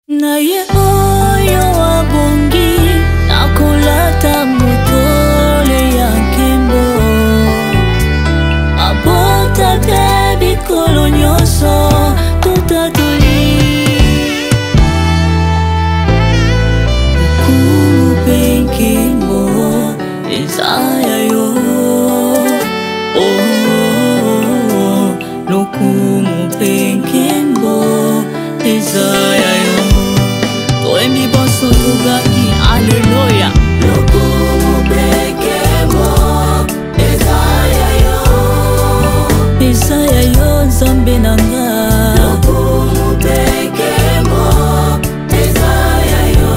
Na ye oyo abongi nakolata motole ya nkembo abota te bikolo nyonso totatoli okumu pe nkembo ezaya yo lokumu pe nkembo ezaya yo Toemi bonso tugaki, hallelujah. Lokumu bekemo, ezaya yo, Nzambe nanga. Lokumu bekemo, ezaya yo.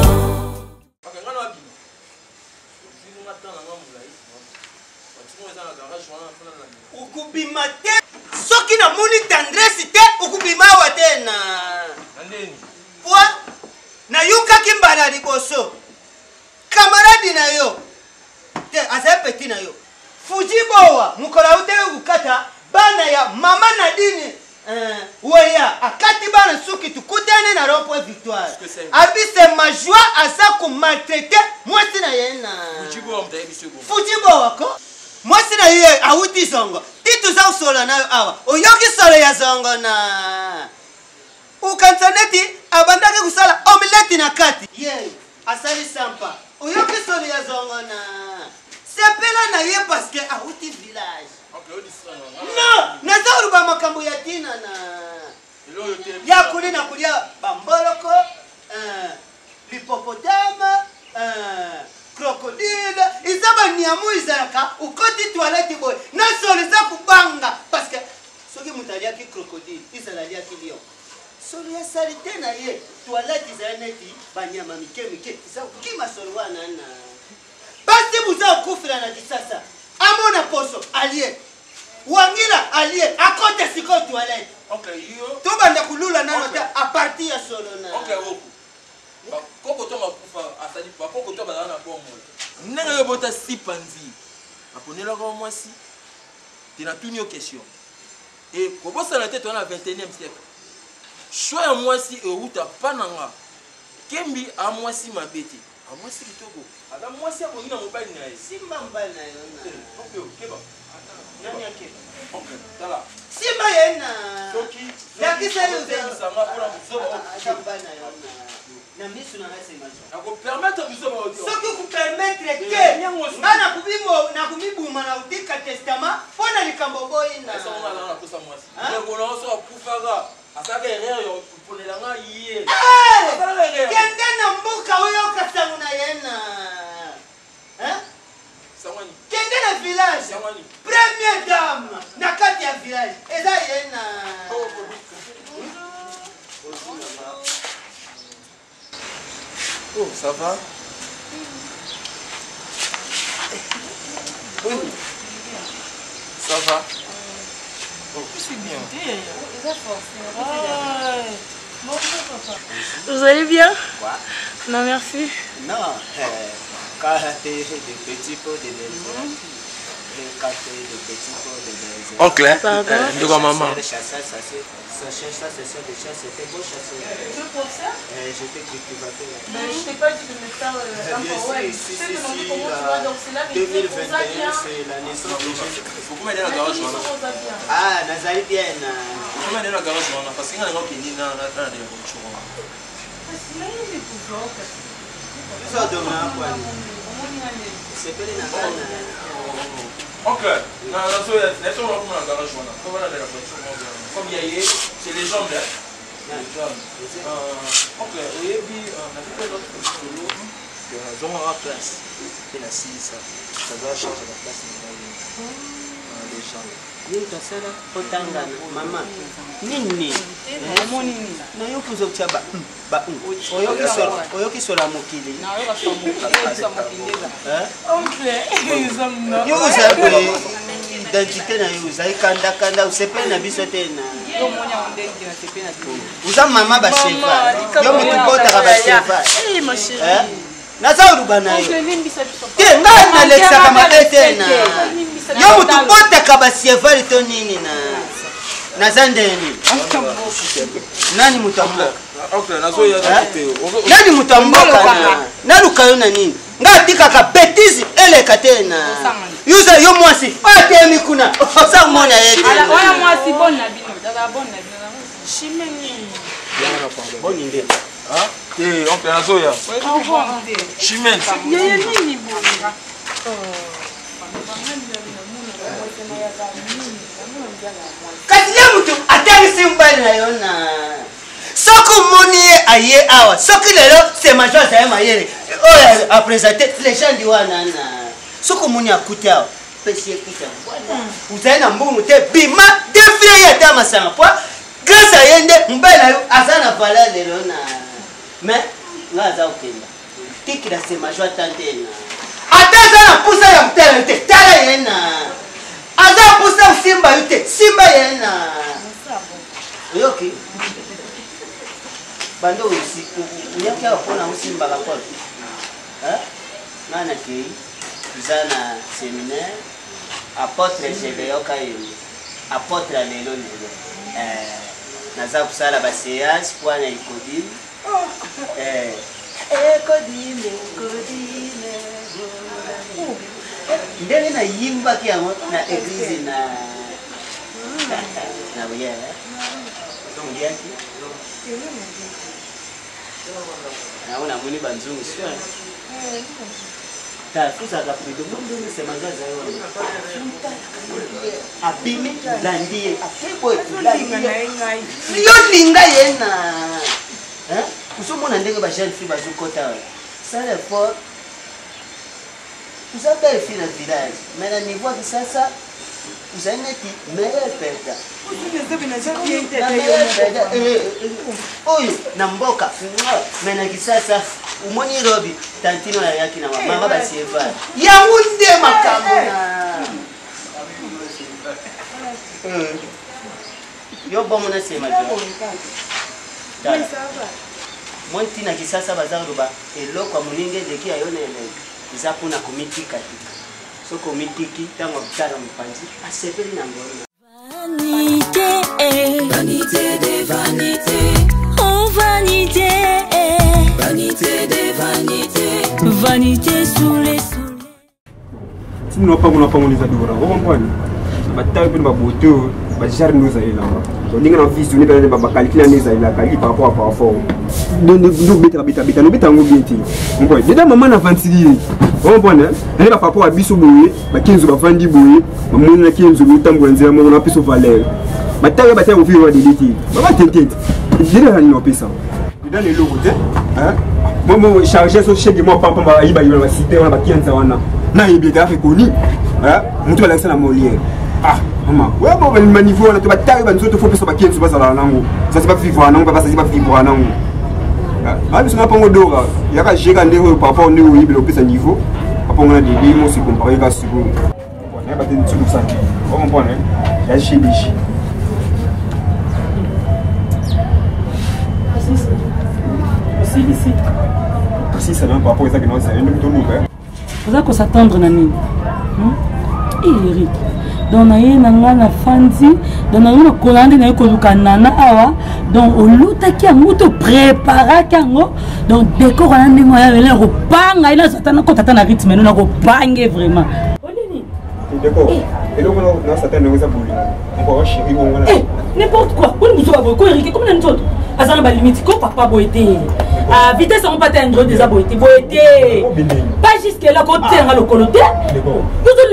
Ukubima te, soki na moni tendresse te, ukubima watena. Pwa? Na yuka kimbala liboso kamaradi na yo te aza petit na yo fujibowa mukola ute ukata bana ya mama Nadine weya akati bana suki tukutane na rompo victoire abise majwa aza ku maltraiter mwasi na yena fujibowa ko mwasi na ye awuti zongo titu za usola nayo awa oyoki solo ya zongo na ukansaneti abandake kusala omelette na kati ye asali sampa oyoki solo ya zongo na sepela na ye parce que awuti village non naza oluba makambo ya tina na ya kuli na kulia bamboloko l'hippopotame crocodile iza baniamu izalaka ukoti toilette boy na solo eza kubanga parce que soki mutu aliaki crocodile izala aliaki lion solo ya salite na ye toilette izala neti banyama mike mike iza kima solo wana na basi buza okufela na kisasa amona poso alie wangila alie akote siko toilette tobanda kulula nano te a partir ya solo na koko to makufa asali pa koko to bana na bomo nanga yo bota sipanzi aponela ko mwasi tina tunyo question et ko bosa na tête on a 21e siècle choix ya mwasi e uta pananga kembi a mwasi mabete a mwasi kitoko ala mwasi abongi na mobali na ye simba mbali na yo okay keba nani yake okay tala simba yena soki yakisa yo sanga pour mzoba mbali na yo na misu na rese macho ako permettre mzoba audio soki ku permettre ke ngana kubimo na kumibuma na utika testament pona likambo boyina esa ngala na kosa mwasi ngo na so akufaga asaka erreur yo ponela nga yie kende na mbuka oyo kasangu na yena sangwani kende na village sangwani première dame na kati ya village eza yena oh ça va oui ça va oh c'est bien Vous allez bien? Quoi? Non, merci. Non, quand tu des petits pots de maison, quand tu des petits pots de maison. oncle Pardon? de quoi maman C'était beau chasser. J'étais cultivateur. Je t'ai pas dit de me faire Bien sûr, si, 2021, c'est la naissance de Jésus. pourquoi m'aider dans la garage wana Ah, Nazali bien. pourquoi m'aider dans la garage wana parce que nga nga pini na de bonjour Ça donne à quoi? C'est pas les nanas. ok na so ya neto wa kuma na garage wana ko bana de la voiture comme yaye c'est les jambes là ok oyebi na fait d'autres solo Ils ont en place. C'est la 6, ça doit changer la place des gens. Nini tasala otanga mama nini na yo kuzo chaba ba oyoki sola mokili na yo ka mokili yo uzabe identité na yo uzai kanda usepe na biso tena uza mama ba chefa yo mutubota ka ba chefa ma chérie. naza oluba na yo te ngai nalekisaka mabe tena yo mutubotaka ba chefa to nini na naza ndeni nani mutambo nani moto ya mboka naluka yo na nini nga atikaka betise eleka te na yuza yo mwasi atemi kuna oza mona ye te boni nde oncle nazoya chimene kasi ye mutu atangisi mbali na yo na soki omoni ye aye awa soki lelo semajo azaye mayele oyo apresente legende wana na soki omoni akuti awa pesi ekita uzali na mbungu te bima defile ye ata masanga po grâce a ye nde mobali na yo aza na valeur lelo na mais nga aza kokenda tikila semajo ata nde na ata aza na pusa ya motala yo te tala ye na aza pusa kosimba yo te simba ye na oyoki bando uyaki awa mpona osimbaka mpona nga na kei tuza na séminaire apôtre jebeyoka yemi apôtre ya lelo naza kosala baséance mpona ekodile ndenge nayimbaki yango na église na buyere oliaki nango namoni banzungu swa tafusaka prido mondenge semazo azayo abimi landi ye yo linga ye na ozomona ndenge bajeune fille bazokota sala effort uza belle fille na village mais na niveau ya kisasa uzali neti meilleur perdant oyo na mboka me na kisasa umoni robi tantino yaki na mama basieva yango nde makambo na yo bomo na sema monti na kisasa bazaloba eloko ya moninge ndeki ayo na eleki eza mpona komitikatika soko mitiki ntango akutala mopanzi asepeli na ngolo. Vanité, vanité des vanités, oh vanité, vanité des vanités, vanité sous les soleils. Si nous n'avons pas les adorants, on va bataille pour baboto, bajar nous a là. Donc nous avons visionné dans calculer les là, calculer par rapport à parfois. Donc nous bêta nous bêta nous bien. On voit. Déjà maman n'a pas tiré. On voit né. Elle va par rapport à biso boye, ba 15 ba vandi boye, maman na 15 ba tambouanzia, maman na piso valeur. Bataille au fil de l'été. Maman t'inquiète. Déjà on a ça. Dans les logos, hein? Moi chargé sur chez moi papa ba iba yo na cité on ba 15 wana. Na yebeta reconnu. Hein? Mutu ba laisser la Molière. Ah, maman, ouais, bon, le manivou, on a tout bataille, on a tout fait pour ça, qui est sur la langue. Ça, c'est pas vivre en langue, ça, c'est pas vivre en langue. Ah, mais c'est pas un d'or. Il y a qu'à gérer un déro par rapport au niveau, il y a un niveau. Après, on a des démons, c'est comparé à ce que vous. On a pas de tout ça. On comprend, hein? Il y a des chiens. Si ça n'a pas rapport à ça que nous savons, nous sommes ouverts. Vous avez s'attendre, Nani. Eric. Donc naye nanga na fandi donc na kolande na koluka nana awa donc olutaki yango to préparaki yango donc décor na ndenge ya vele kopanga ina satana ko tata na rythme na kopange vraiment olini décor et donc on a satana za boli on va chéri on va n'importe quoi on muso ba ko Eric comme n'importe autre azana ba limite ko papa boité à vitesse on pas tendre des aboité boité pas jusque là côté à le coloté vous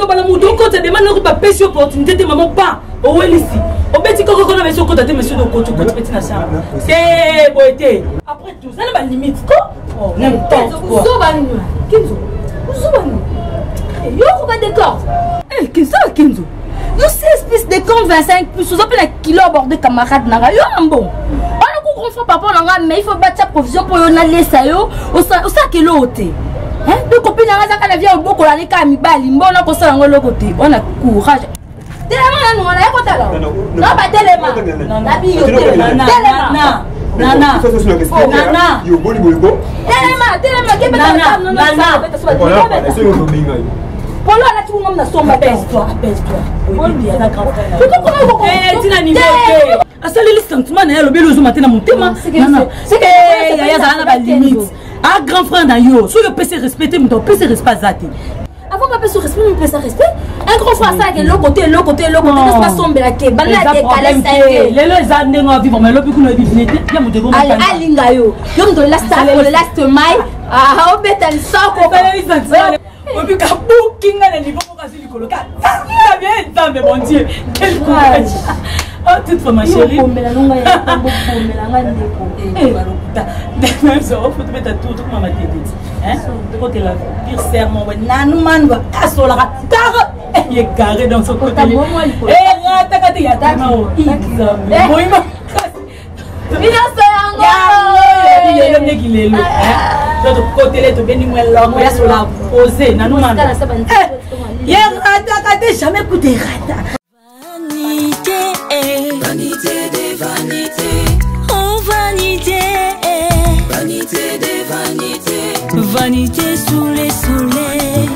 le bala mudo ko te demande pas pèse opportunité de maman pas au ici au petit coco qu'on avait sur côté monsieur de côté petit na chambre c'est boité après tout ça na ba limite ko oh n'importe quoi Kenzo yo ko ba décor Kenzo nous 16 pistes de con 25 plus vous appelez kilo abordé camarade na yo ambo on fait papa mais il faut battre provision pour on aller ça yo au ça que l'autre hein deux copines na za kana vient beaucoup la ka mibali mbona ko ça ngolo côté on a courage tellement on a kota là non pas tellement na bi yo tellement nana yo boli bolgo tellement ke bata non Polo ala tu ngom na somba apaise-toi. On dit à la grande. Tu comprends comment? Eh, tu n'as niveau. asaleli sentiment na ye alobeli ozomata na motema yaya azala na balimite a grand frère na yo soki opesi respecte moto opesi respect aza te avant qu'on puisse respecter, on peut se respecter. Un grand frère, ça, l'autre côté, n'est-ce pas sombre là, qui est banal, qui est calé, ça y est. Les années à vivre, mais l'autre coup, il y a mon dégoût. Alingayo, comme de last time, le last mile, ah, on met un sac au pays. On peut qu'à booking à niveau pour casser le colocat. Ça vient, ça, mais mon Dieu, quel courage. Oh, toute fois, ma chérie. Même ça, faut te mettre à tout, maman t'a dit. Hein? Côté la pire serment, nanou man va casser la ratare. Il est garé dans son côté. Eh, ratakate ya tamao. Boima. Il a fait un gars. Il est le nez qu'il est là. L'autre côté là, tu viens nous là, moi sur la posée, nanou man. Eh, ratakate jamais coûté rata. Vanité des vanités, oh vanité, vanité des vanités, vanité sous les soleils.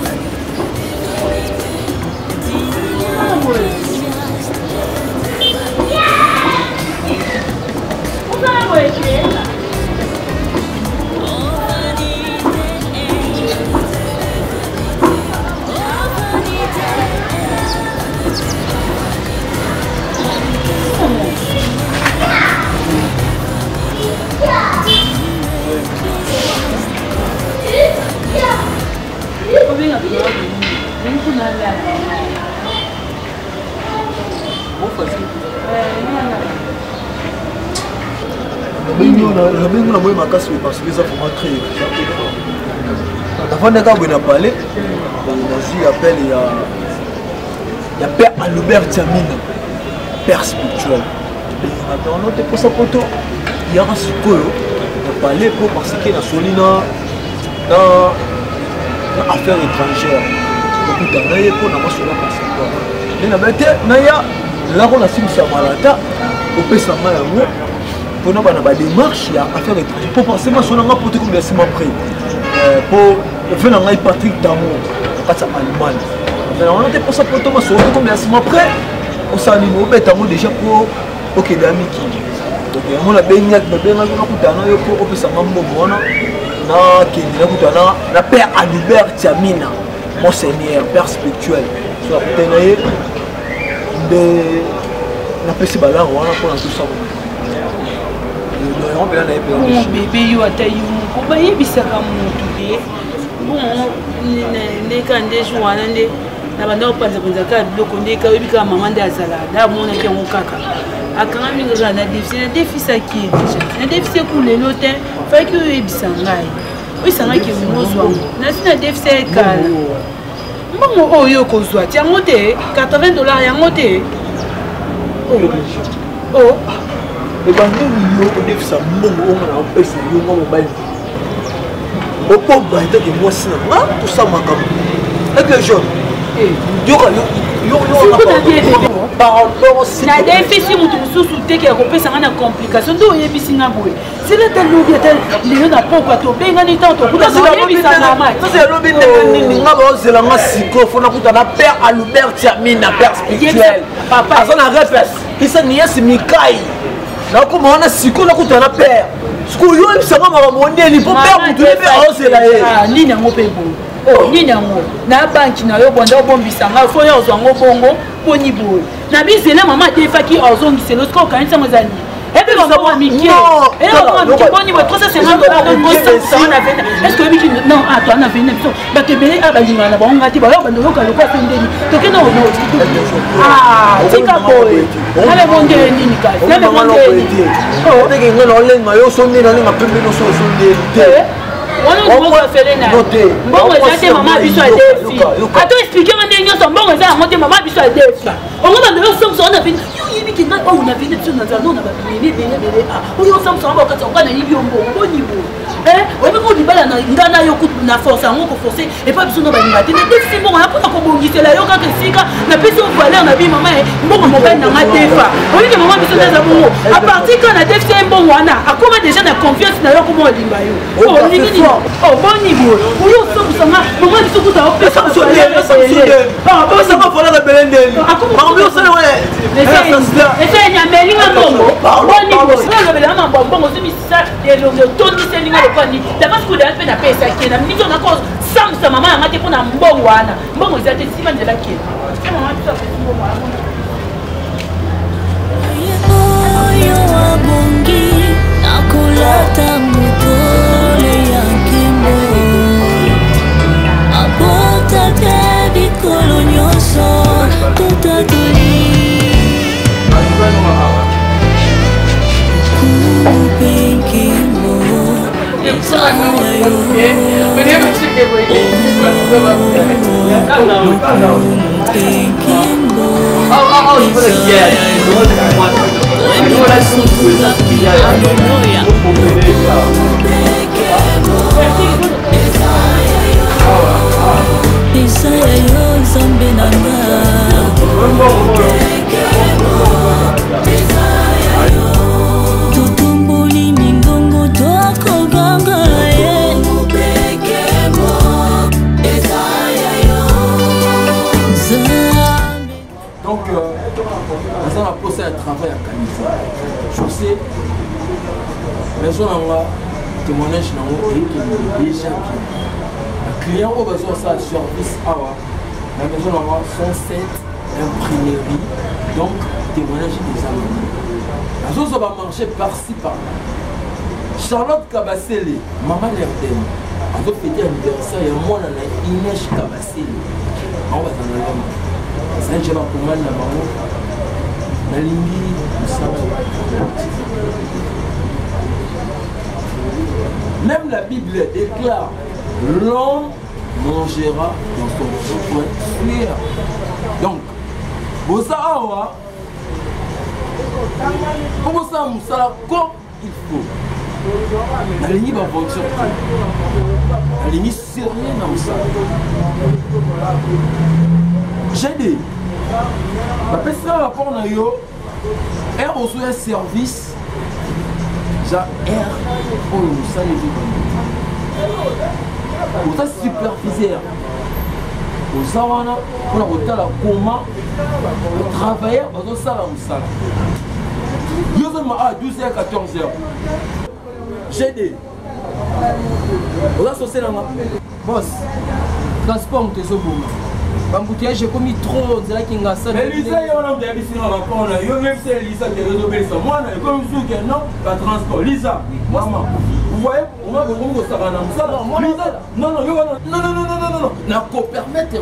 Nous avons parce que ça faut très avant de parler, il appelle il y a Père Albert Tiamine, Père spirituel. On a pour sa photo, il y a un sucre, on a parlé pour parce qu'il y a Solina dans affaires étrangères. Donc on a eu pour la masse sur la passeport. Mais la bête, Naya, là on a signé sa malata, au Pessa Malamou. Pour nous, on a des démarches, il y a affaires étrangères. Pour penser, moi, je suis un peu comme des semaines après. Pour faire un Patrick Damour, on passe à Allemagne. On a été pour ça, pour toi, je suis comme des semaines après. On s'est animé au Bétamo déjà pour qu'il y ait des amis qui. Donc, on a bien dit que on a fait ça, on a Père Albert Tiamina, Monseigneur, Père spirituel. Sur la bouteille, on a fait ces balades, on a fait tout ça. bébé yo atayi moko bayebisaka motu te bon ndeka nde jour wana nde na banda kopanzapanza kaka biloko ndeka oyebi kaka mama nde azala nde amonaki yango kaka akangami kaka na defisaki ye deja na defisi ekulelo te faki oyebisa ngai oyisangaki mozwango nasi na defisi ekala mbongo oyo okozwa ti yango te $80 yango te o et bien nous on est ça bon on a fait ça yo mobile au pop ba ete que moi ça tout ça makam avec les jeunes yo na defisi mutu mususu te ke akopesa nga na complication nde oyebisi nga boye sila talobi ata lelo na pokwa tobengani ntango tokuta mama elobi ndenge nini nga baozela nga siko fona kuta na Père Albert Tiamina, Père spirituel aza na repes isa niyesi mikai nakoma wana siko nakutana Père siku yo ebisanga makambo ndeni po Père mutu ebe aozela ye nini yango mpe boye nini yango na banki na yo bonda obombisanga fo yo ozwango bongo poni boye na bizela mama atefaki ozongisela osika okanisa ezali ebe bazwa mike boni boye $350 est-ce que ebiki non toi na vene biso bato ebele balingana na bango ngati bayo bandoyoka lokwa se ndeni tokende tika boye ale mondele nini kasi ale mondele ndenge ngena olenga yo sondela nenga pembe no so sondeli te wana mbongo afele na mbongo eza te mama biso adefi ato explique nga ndenge nyonso mbongo eza yango te mama biso adefi ongo bando yo somso wana vene yoyebi nga oyo na vene biso nazala no na babele ebele oyo somso wana bakati onga na yibi yo mbongo boni boye oyebi ko libala na nga na yo kutu na force yango koforce epa biso no balinga te nadefisi mbongo na mpona kobongisela yo kaka esika napesi o valeur na bi mama mbongo mobali nanga defa oyike mama biso naza bongo apartir ka na defisi ye mbongo wana akoma deja na confiance na yo koma olinga yo olingi nini oboni boye oyo osokisanga mama biso kuta opesa ese nyamelinga mbongo boni boye olobelanga mambo mbongo ozimisisa elongi otondiselinga lokwani damasikuda mpe napesaki na mingi onako samsa mama yanga te mpona mbongo wana mbongo eza te sima nzela kena oyo abongi nakolata motole ya nkembo abota te bikolo nyonso totatoli kupenkemo Isaya yo zambe nanga tutumbuli mingongo twakoganga ye donc on a posé un travail à qualité je sais les gens là témoignage dans déjà client au besoin ça service la maison là sont 7 imprimerie donc témoignage des amis la chose va marcher par-ci par-là Charlotte Kabasele maman Lerden a fait fêter anniversaire et moi on a Inès Kabasele on va dans l'homme ça je vais commander la maman la ligne même la Bible déclare l'homme mangera dans son propre cuir. Donc, pour ça, pour ça, comme il faut. La ligne va voiture. La ligne c'est rien dans ça. J'ai dit, la personne va prendre un yo, elle reçoit un service. J'ai air pour nous saluer. Pour ça superviseur aux awana pour la comment le travailleur va ça la musala yo à 12h 14h j'ai dit on a saucé là boss transport tes oboma bambouteillage j'ai commis trop de la kinga ça mais Lisa on a bien ici on rapport là yo même c'est Lisa qui résout ça moi comme vous que non pas transport Lisa maman vous voyez, on a besoin de ça. Non, n'a qu'au permettre de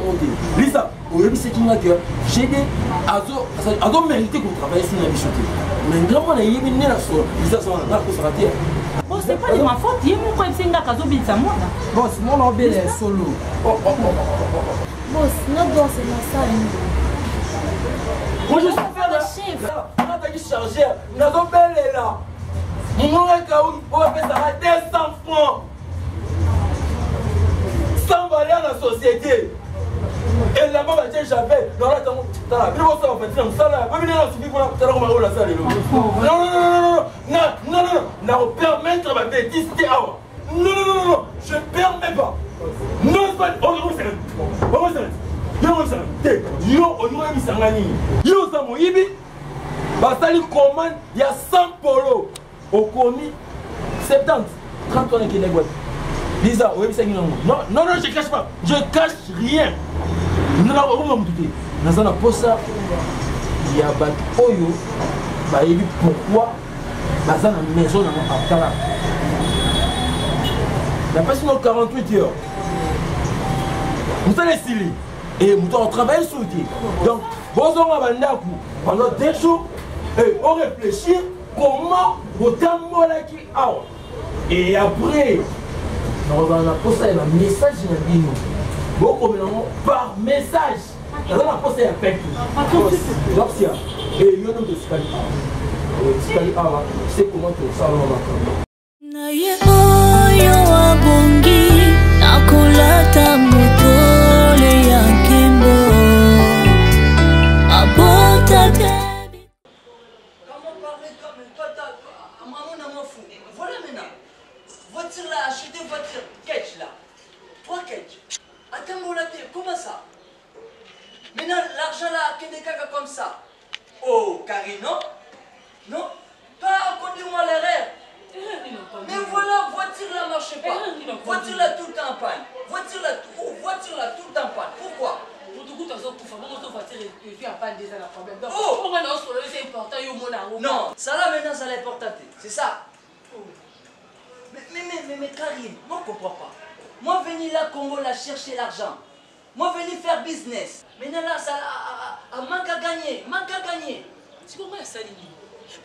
Lisa, vous voyez, c'est une accueil. J'ai dit, Azo mérité qu'on travaille ici dans la bichoterie. Mais grand, on a eu une nation. Lisa, ça va pour se rater. Bon, c'est pas de ma faute, il y a mon point de vue dans le cas moi. Boss, mon obéi est solo. Boss, notre boss est dans ça. Moi, je suis faire le chef. On a dit charger. Nous avons belle là. Mon on va faire ça à 200 francs. Sans valeur dans la société. Et là-bas, j'avais. Non, là, dans la plus grosse offensive, ça là, pas venir dans ce pour la salle. Non, permettre ma bêtise. Non, je ne permets pas. Non, c'est pas. Commande, il y a 100 polos au commis 70 30 tonnes qui négocient. Lisa, oui, c'est non, je cache pas, je cache rien. Non, dans un poste, il y a un oyo, pourquoi dans la maison à Tala. La personne 48 heures. Nous allons essayer. Et nous travaillons sur le donc, pendant 2 jours, et on réfléchit comment vous t'embolez qui a. Et après, on va poster un message dans le beaucoup par message. On va poster un pec. Et il y a un autre c'est comment tu ça va. là, acheter une voiture. Ketch là. 3 ketch. Attends, comment ça? Maintenant, l'argent là, que des caca comme ça. Oh, Karine, non? Non? Pas conduire-moi l'erreur. Mais voilà, voiture là marche pas. Voiture là tout en panne. Voiture là tout en panne. Pourquoi? Non, ça là maintenant ça l'importe. C'est ça. Mais Karine, moi je comprends pas. Moi venir là Congo là chercher l'argent. Moi venir faire business. Maintenant là ça manque à gagner. C'est comment ça dit?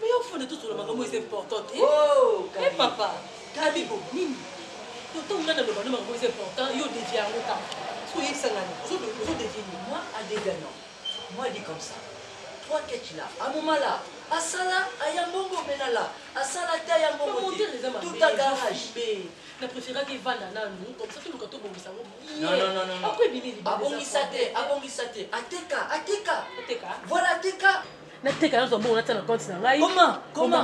Mais au fond de tout le monde c'est important. Oh, Karine. Papa, Kabibo, Nini. Quand on a le ballon c'est important, il y a des vies en temps. Soyez ça là. Moi à des gagnants. Moi dit comme ça. 3 ketch là. À moment là. À ça là, à Yambongo Benala. À ça là, à Yambongo. Tout à garage. Je préfère qu'il vende à nous, comme ça tout le temps bon ça. Non. Après Billy, Abongisate. Ateka. Voilà Ateka. Comment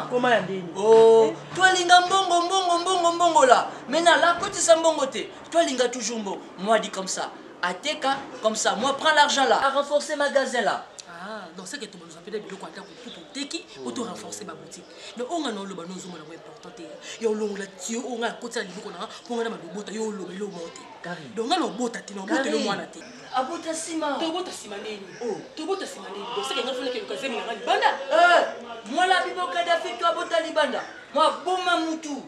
Oh, toi linga mbongo là. Maintenant là côté ça mbongo te. Toi linga toujours mbongo. Moi dit comme ça. Ateka comme ça. Moi prends l'argent là. À renforcer magasin là. Ah, donc c'est que tout le monde s'appelle biloko ata pour tout teki, auto renforcer ma boutique. Mais on a non le bano zomo na important te. Yo longa tio on a côté biloko na pour na mabota yo lo melo monte. Donc on a bota te no bota le mwana te. Abota sima. To bota sima neni. Oh, to bota sima neni. Donc c'est que ngafuna ke ukazemi na libanda. Moi la bibo Kadhafi toi bota libanda. Moi boma mutu.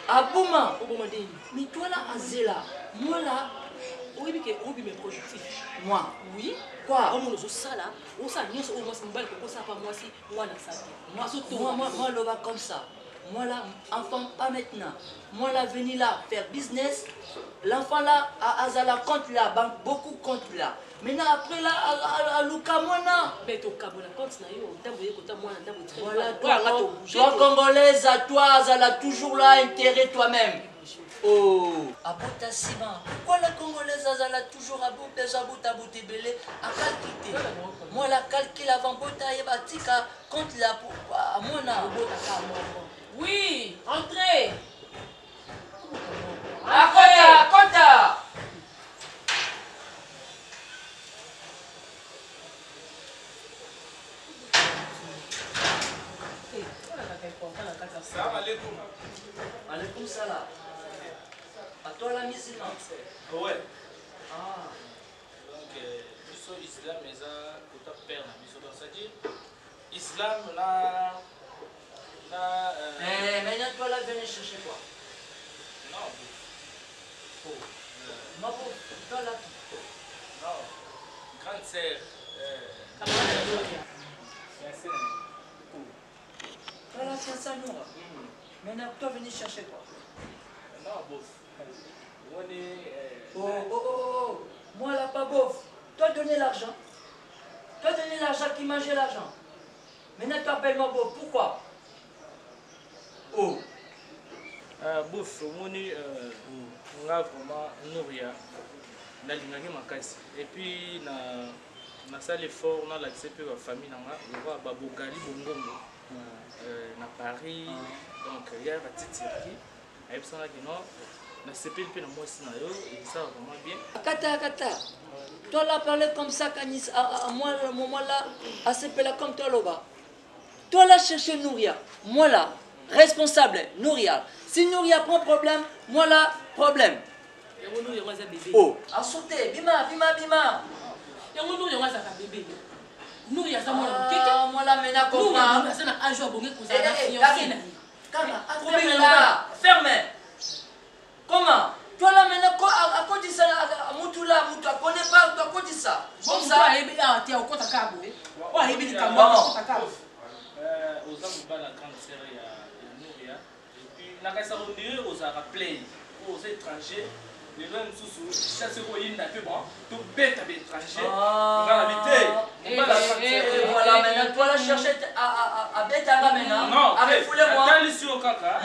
Aboma. Oboma neni. Mais toi là azela. Moi là oui mais productif. Moi. Oui. Quoi? On nous ça là, on s'en est au moins c'est pour ça pas moi si moi la ça. Moi le va comme ça. Moi là enfant pas maintenant. Moi là venir là faire business. L'enfant là à Azala compte là, banque beaucoup compte là. Maintenant après là à Luka Mona. Mais ton cabona compte na yo, tamboye kota moi na tamboye très. Voilà toi congolaise à toi Azala toujours là intérêt toi-même. Oh, Abota Sima. Pourquoi la Congolaise a toujours à bout déjà à bout belé à calquiter. Moi la calcule avant bota et batika contre la pour moi na. Oui, entrez. Kota. Salam alaikum. Alaikum salam. À toi la musulmane. Ouais. Ah. Donc, l'islam est un côté père. C'est-à-dire, l'islam là. Maintenant, toi là, venez chercher quoi? Non. Oh. Non, toi là. Non. Grande sœur. Toi là, c'est ça, nous. Maintenant, toi, venez chercher quoi? Non, bof. On est. Oh. Moi là, pas bof. Toi, donnez l'argent. Toi, donnez l'argent qui mangeait l'argent. Maintenant, tu appelles-moi bof. Pourquoi? Oh. Bof, on est. On a vraiment nourrir. On a l'ingénieur makasi. Et puis, on a ça l'effort, on a l'accès à la famille. On a Babogali Bongongo. Na Paris. Donc, il y a une petite circuit. Et puis, on a CPLP dans moi aussi, et ça va vraiment bien. Kata. Toi là, parler comme ça, à moi, le moment là, à CPLP comme toi là-bas. Toi là, chercher Nouria. Moi là, responsable, Nouria. Si Nouria prend problème, moi là, problème. Oh, à sauter, bima. Nouria, ça moi là, maintenant, comment? Ferme. Comment? Toi là maintenant, à côté de ça, à Moutoula, Moutoula, connais pas, toi, à côté de ça. Comme ça. Tu es au côté de ça. Aux hommes, la grande série à Nouria. Et puis, la caisse à revenir aux Arabes, aux étrangers. Les gens sous chaque fois ils n'ont pas tout bête à l'étranger. On va l'habiter. Voilà, maintenant, toi là, chercher à bête à la maintenant. Non, avec foulez-moi.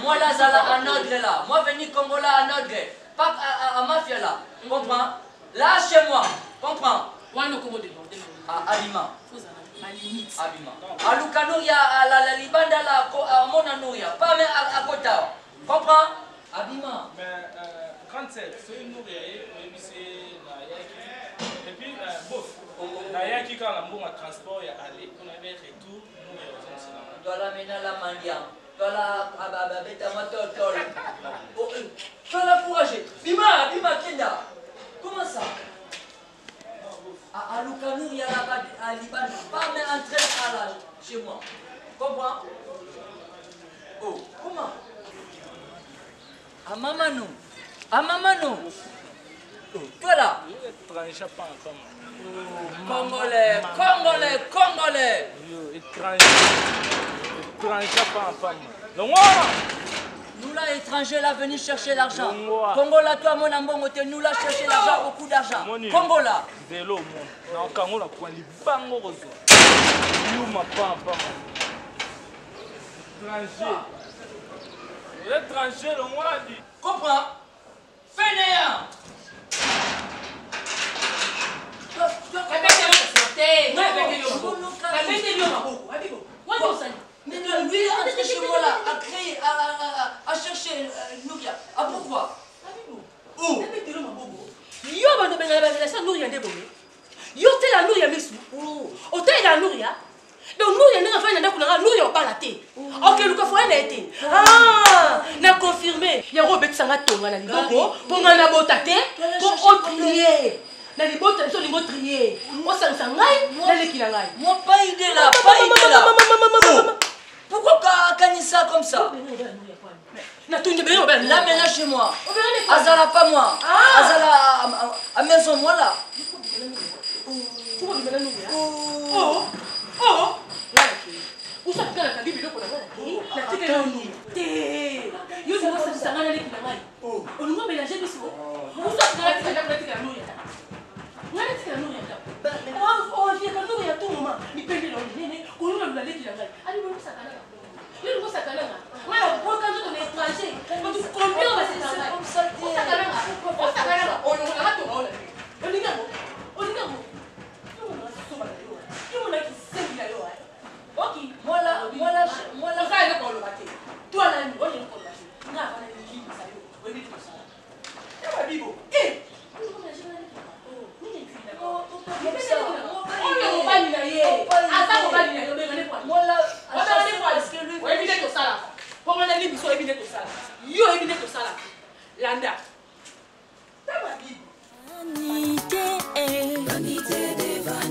Moi là, ça là, en ordre là. Moi, venir Congo là, en ordre. Pas à mafia là. Comprends? Là, chez moi. Comprends? À Abima. Abima. À Lukanouria, à la Libanda là, à Monanouria. Pas même à Kota. Comprends? Abima. Mais quand c'est une nourrière, c'est la yaki. Et puis, bof, la yaki quand on a un transport, il y a aller, on avait retour, nous y avons Toi la mena la mandia. Toi la bête à ma totol. Toi la courageux. Bima, Kenda. Comment ça? À Lukanou, il y a là-bas à Liban, pas mais entrer à l'âge chez moi. Comprends? Oh, comment? À Mamano. À Mamano. Toi là. Congolais, Congolais, Congolais. Étranger pas en femme. Nous là, étrangers là, venir chercher l'argent. Congola, toi, mon ambon, nous là, chercher l'argent, beaucoup d'argent. Congola. Vélo, mon. Non, Congola, quoi, les bangos. You ma pas. Étranger. L'étranger, le moi dit. Comprends? Fainéant. Mais lui, chez moi là, à créer, à chercher Nouria. Ah pourquoi? Où? Yo, bando benga la Nouria ndebonge. Yo te la Nouria misu. O te la Nouria. Donc Nouria ndanga fa nda kuna Nouria opala te. OK, luka fo na été. Ah, na confirmé. Ya Robert sanga tonga na liboko, ponga na bota te, pour autrier. Na libota so lingo trier. O sanga ngai, na lekila ngai. Moi pas idée là, pas idée là. Pourquoi Kani ça comme ça? Là, mais là chez moi. Azala pas moi. Azala à maison moi là.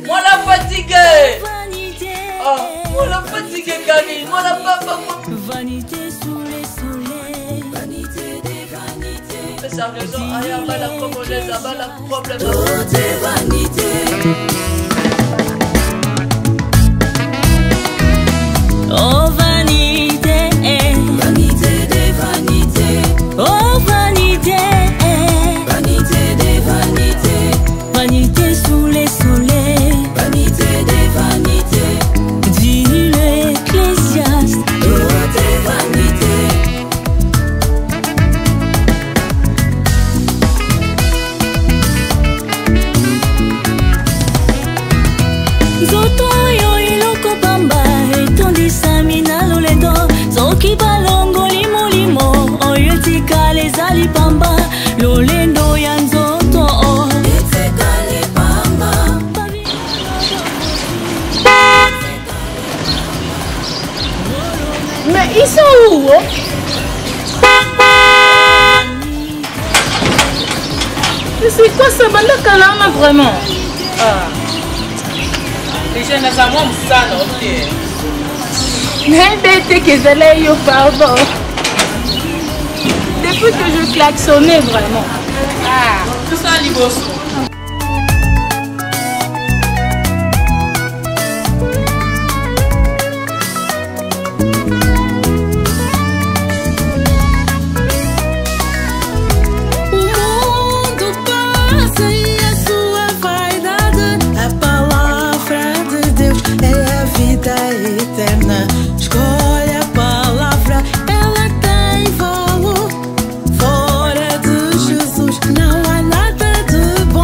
Moi la fatigué. Moi la fatigué, Kani. Moi la papa. Vanité sous les soleils. Vanité des vanités. Mais ça raison, aïe, à la congolaise, à la problème. Tout est vanité. Oh vanité, vanité des vanités. Oh vanité, vanité des vanités. Vanité sous les soleils. Vanité des vanités. Dit l'Ecclésiaste. Tout est vanité. Zoto yo iloko pamba etondisa loledo soki balongo limolimo oyo etika lezali pamba lolendo ya nzoto etika lipamba. Mais ils sont où? Mais c'est quoi ce bande calama vraiment? Les jeunes à moi, ça, ok. Mais bête que j'allais yo pardon. Depuis que je klaxonnais vraiment. Ah, tout ça liboso. Eterna, escolhe a palavra, ela tem valor. Fora de Jesus não há nada de bom.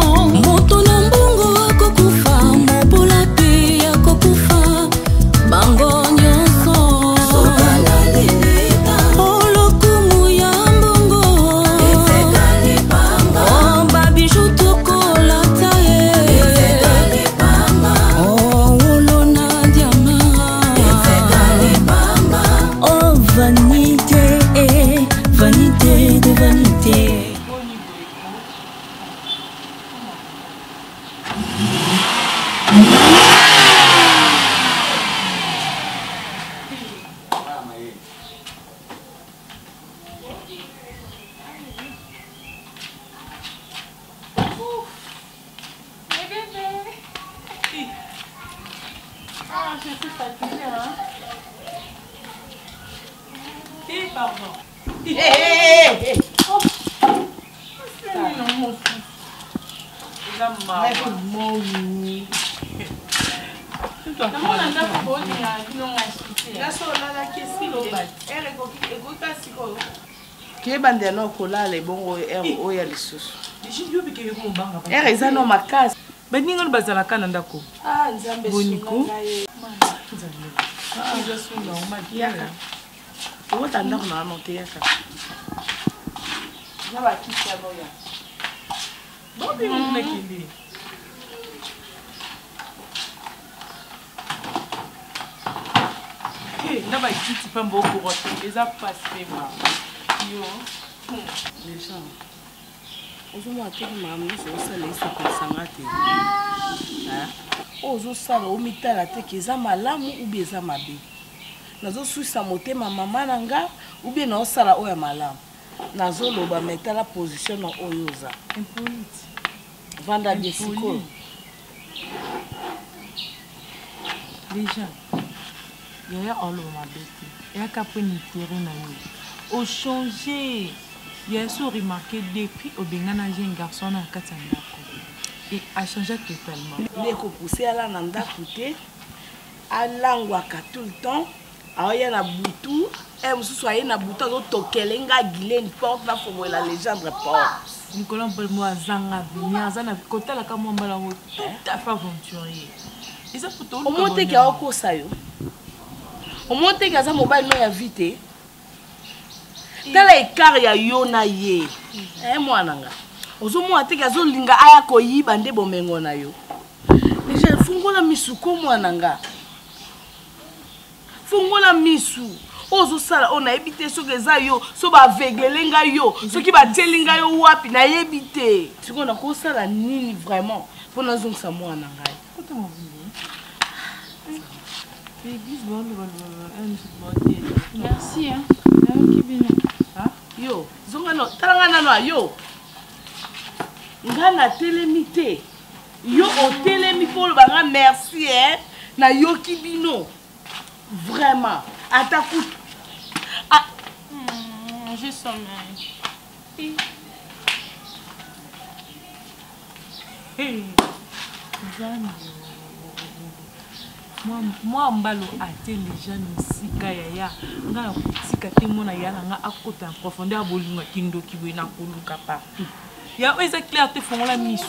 Pardon. kebandela na okolala ebongo oyo ya lisusu ere eza no makasi baninga no bazalaka na ndako boniko owota ndako na wana oteyaka na bakisi ya boya bobinakende na bakiti mpe mbokoro te eza pasi pema yo déjà ozomona teki makambo nyonso osala esakolisanga te oyo ozosala omitala teke eza malamu ubi eza mabe nazoswisa motema mama na nga ubi naosala oyo ya malamu nazoloba metala position na oyo oza vanda bien sikoyo déjà yaya oloba mabe te eyaka mpe nitere na yo ochange yaya so remarqué depuis obengana je un garçon na kati ya ndako et a changé totalement nekopuse ala na ndako te alangwaka tout le temps aoya na butu mosusu aye na butu azotokele nga gileni porte nafongolela legendre porte nicolas mpelemo azanga venir aza na kotalaka mwa mbala yango tout à fait aventurier eza omoteki aokosa yo omoteki aza mobali no ya vi te tala ekart ya yo na ye mwana nga ozomona teki azolinga aya koyiba nde bomengo na yo deja fungola misu ko mwana nga fungola misu ozosala oyo nayebi te soki eza yo so bavegele ngai yo soki batieli ngai yo wapi nayebi te sikoyo nakosala nini vraiment mpo nazongisa mwana ngai merci yo zongano talanga nano yo nga natelemi te yo otelemi mpo oloba nga merci nayoki bino vraiment ata kutu j'ai sommeil moi mbalo ate déjà misika yaya nga na kotika te mona ya na nga akota en profondeur bolinga kindoki boye na koluka partout ya oyo eza clair te fongola misu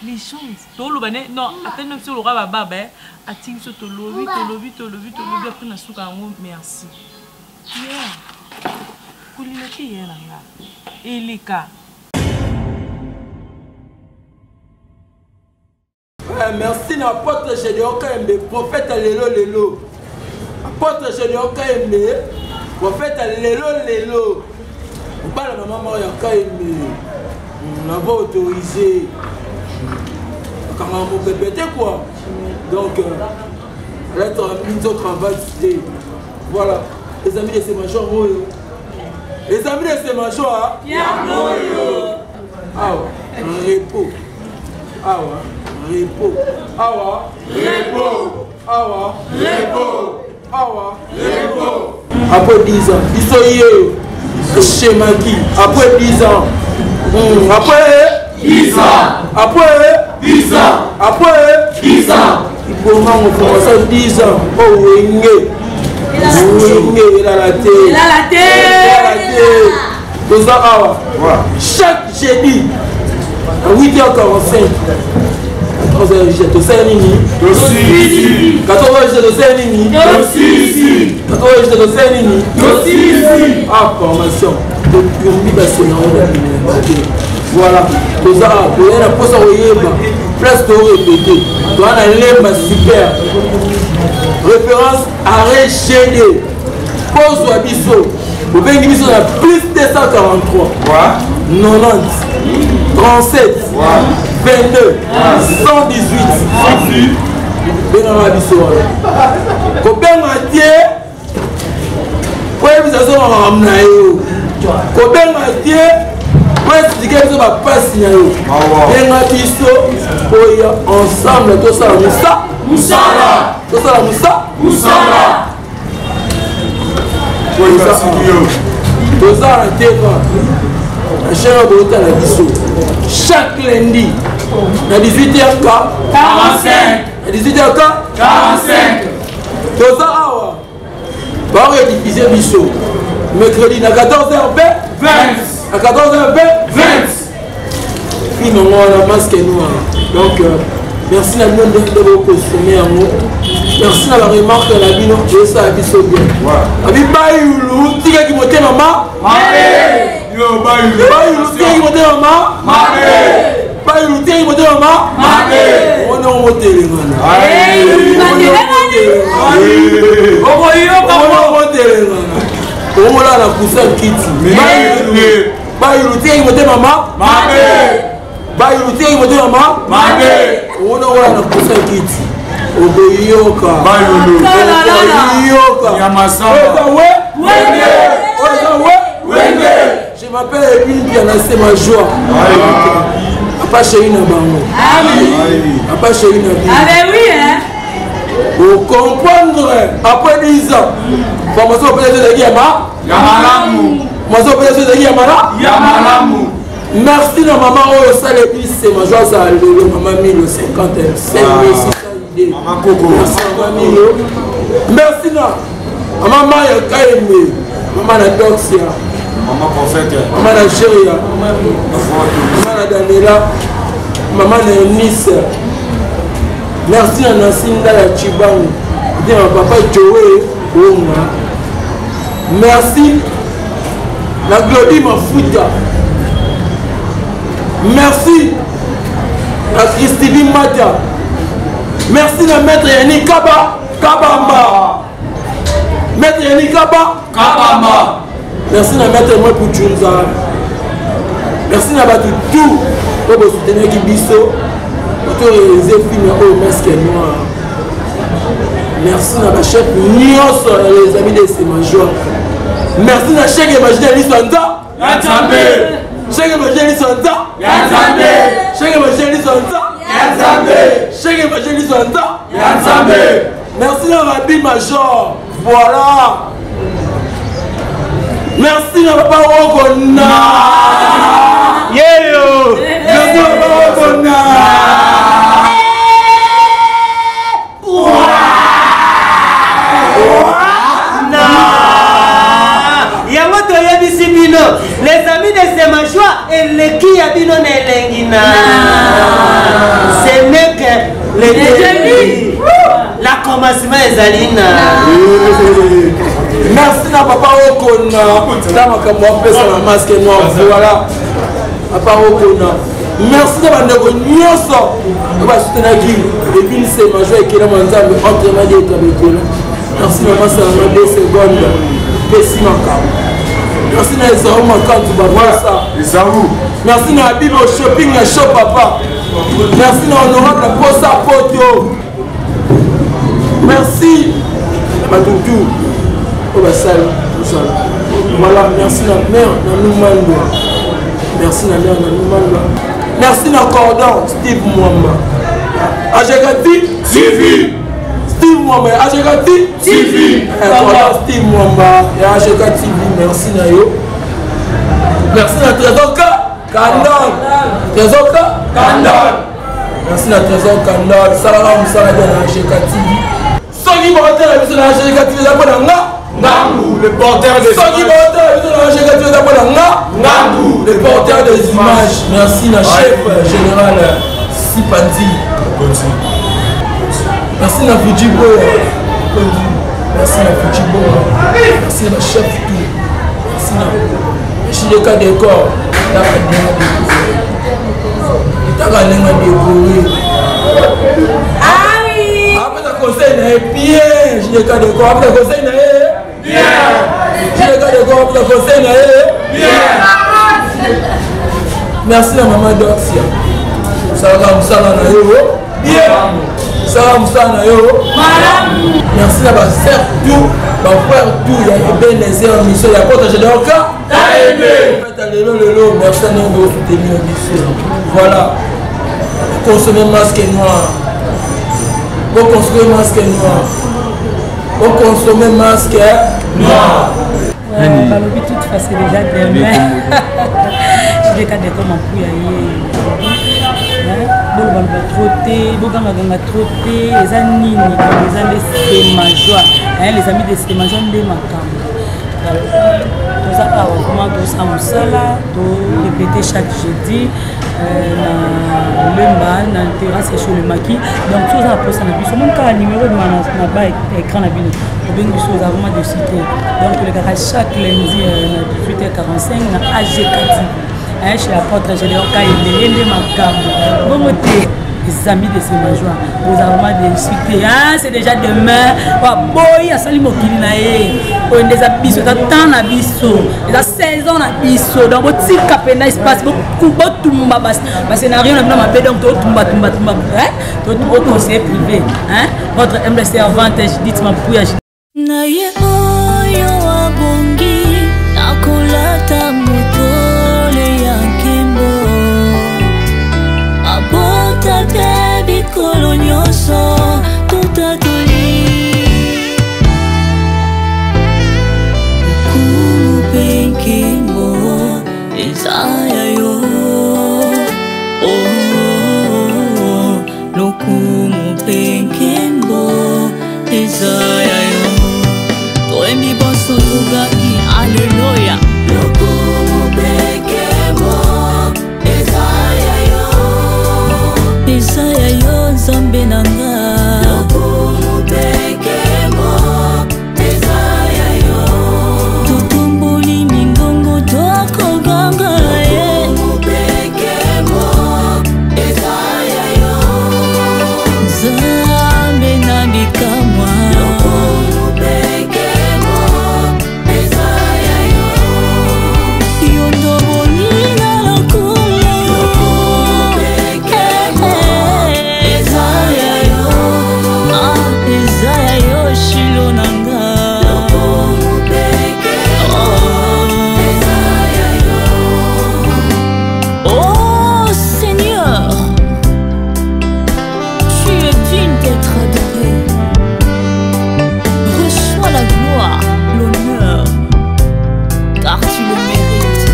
les chances toloba ne non atene biso loka bababa atiki biso tolobi apres na suka yango merci kolila te ye na nga eleka merci na apôtre Gédéon Kayembe, prophète lelo. Apôtre Gédéon Kayembe, prophète lelo. On parle de maman ya Kayembe. On a autorisé. Comment on peut péter quoi? Donc, l'être mis au travail, c'était. Voilà. Les amis de ces majors, les amis de ces majors, ah ouais, un repos. Ah ouais. Repos. Awa. Repos. Awa. Repos. Awa. Repos. Après 10 ans. Isoye. Chemaki. Après 10 ans. Après 10 ans. Après 10 ans. Après 10 ans. Il faut commencer 10 ans. Oh, Wenge. Wenge, il a la tête. Il a la tête. Deux ans, Awa. Chaque jeudi, à 8h45. Je suis 14 ah, formation. Voilà. La poste place de répéter. Super. Référence à Réchédé. Pose à Bissot. Vous venez de plus de 243. 90. 37. 22. 118. Benama Bissot. Copain Mathieu. Pour vous avez ramené. Copain Mathieu. Pour expliquer que vous n'avez pas signé. Benama Bissot. Ensemble, tout ça. Moussa. tosala musala toza na teva na chaîne bolota na biso chaque lundi na 18h45 na 18h45 toza awa barediffuze biso mercredi na 14h20 à 14h20 puis non on a masque noir donc merci à nous de vous consommer en mot merci à la remarque la bino et ça a biso bien abi bayulu tika ki moté maman yo bayulu tika ki moté maman bayulu tika ki moté maman on a moté les man on a la cousin kiti bayulu tika ki moté maman bayulu tika ki moté maman on a la cousin kiti oboyoka je m'appelle Ebine Piana, c'est ma joie. Papa chéri na bango. Papa chéri na bien. Ah oui hein. Pour comprendre après 10 ans. Formation peut-être de Yama. Yamalamu. Formation peut-être de Yamalamu. Merci la maman oh ça les bis c'est ma joie ça le maman 1050 c'est Maman Coco. Merci na. Maman ya Kaime. Maman na Doxia. Maman Prophète. Maman na Géria. Maman na Daniela. Maman na Nice. Merci na Nasinda ya Chibangu. Dit ma papa Joe Onga. Merci la Glody Mafuta. Merci la Christine Mata. Merci la maître Yannick Kabamba. Maître Yannick Kabamba. Merci la maître moi pour Junza. Merci la batu tout pour vous soutenir qui biso. Pour réaliser film au masque noir. Merci la chef Nios les amis de ces majors. Merci la chef Imaginaire Santa. Chef Imaginaire Santa. Chef Imaginaire Santa. Chef Évangéliste Santa. Merci la Rabbi Major. Voilà. Merci la Papa Rokona. Yo. Merci la Papa Rokona. Les amis de Semajoa et les qui habitent Nelengina. Ce n'est que les début. La commencement est Alina. Merci à Papa Okona. Merci à la masque noire. Voilà. Papa Okona. Merci à la Nyoso. On va soutenir qui. Et puis c'est Semajoa qui est dans mon entraînement de merci maman, c'est la 2 secondes. Merci Maka. Merci na Esaou Makantu voir ça. Merci na Bible shopping na shop papa. Merci na honorable la Posa Poto. Merci Matutu. Oh la salle. Voilà, merci la mère na Noumando. Merci la mère na Noumando. Merci na Cordon Steve Mwamba. Ajekati TV. Steve Mwamba, Ajekati TV. Steve Mwamba et Ajekati TV, merci Nayo. Merci na Trésor Kandal. Trésor Kandal. Merci na Trésor Kandal. Salam Moussala de Ajekati TV. Sogi Borater la mission de Ajekati TV, Ngangu, le porteur des images. Sogi Borater la mission de Ajekati TV, Ngangu, le porteur des images. Merci na chef général Sipandi. Merci la Fujibo. Merci la Fujibo. Merci la chef tout. Merci la Chileka décor. T'as décoré. Ah oui. Après le conseil n'est bien. Chileka décor. Après le conseil n'est bien. Chileka décor. Après le conseil n'est bien. Merci la maman Doxia. Salam salam na yo. Bien. Salam sana yo. Merci à ma sœur tout, ma frère tout, il y a bien les heures mission, il y a pas de général cas. Merci à nous de soutenir mission. Voilà. Consommer masque noir. Vous construisez masque noir. Vous consommez masque noir. Balobi toute face déjà demain. Je décade comme un pouille bon va trotter, boganga ganga trotter, les amis de Majoie, les amis de Majoie de Makambo. Tout ça par vraiment tout ça musala, tout répéter chaque jeudi na lemba na terrasse chez le maquis. Donc tout ça après ça na biso mon cas numéro de na ba écran na bino. Pour bien des choses vraiment de citer. Donc le cas chaque lundi na 18h45 na AG4. Chez la porte générale, il est Makambo. Bon, les amis de ces Majoie, vous avez vraiment discuté. C'est déjà demain. Boy, à Salim Okilinae. On des abysses, on a tant d'abysses. Il a 16 ans d'abysses. Donc, votre petit capena espace, beaucoup de tumba. Parce que n'a rien à faire. Donc, tout tumba. Tout conseiller privé. Votre humble servante, dites-moi, pouille. Naye oyo abongi, nakolata mutole ya kembo. Abota tebi kolonyoso, tutatoli. Kumu penkembo, ezaya yo. Oh, lokumu penkembo, ezaya yo. Toemi boso tugaki, alleluia. Lokumu penkembo, ezaya yo. Ezaya yo, Nzambe nanga. Lokumu penkembo, ezaya yo. Tutumbuli mingongo twakoganga ye. Lokumu penkembo, ezaya yo. Nzambe na bikamwa. Lokumu penkembo, ezaya yo. Yondo bolina lokumu. Lokumu penkembo, ezaya yo. Ezaya yo, shilo nanga. Lokumu penkembo, ezaya yo. Oh Seigneur, tu es digne d'être adoré. Reçois la gloire, l'honneur, car tu le mérites.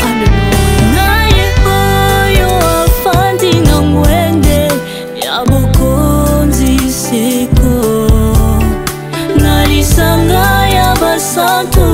Alléluia. Naye oyo afandi na ngwende ya bokonzi seko, na lisanga ya basantu